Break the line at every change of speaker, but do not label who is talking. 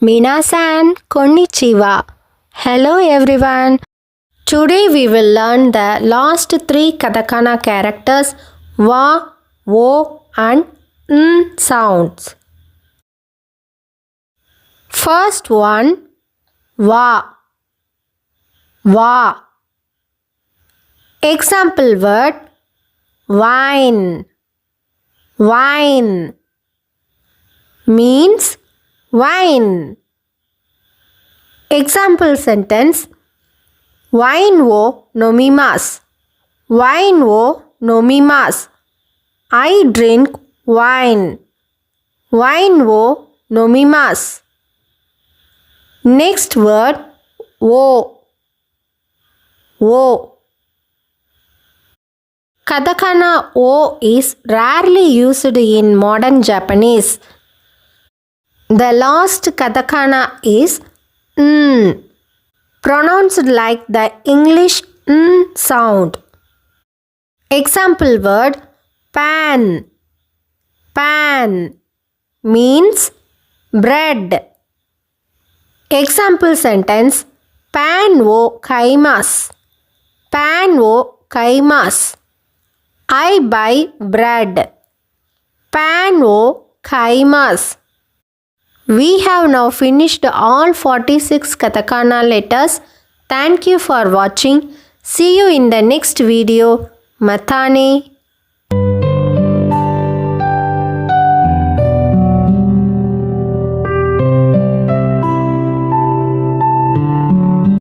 Minasan konnichiwa. Hello everyone. Today we will learn the last 3 katakana characters wa, wo and n sounds. First one, wa. Wa. Example word, wine. Wine means wine. Example sentence, wine wo nomimasu. Wine wo nomimasu. I drink wine. Wine wo nomimasu. Next word, wo. Wo. Katakana O is rarely used in modern Japanese. The last katakana is n, pronounced like the English n sound. Example word, pan. Pan means bread. Example sentence, pan wo kaimasu. Pan wo kaimasu. I buy bread. Pan wo kaimasu. We have now finished all 46 katakana letters. Thank you for watching. See you in the next video. Matane.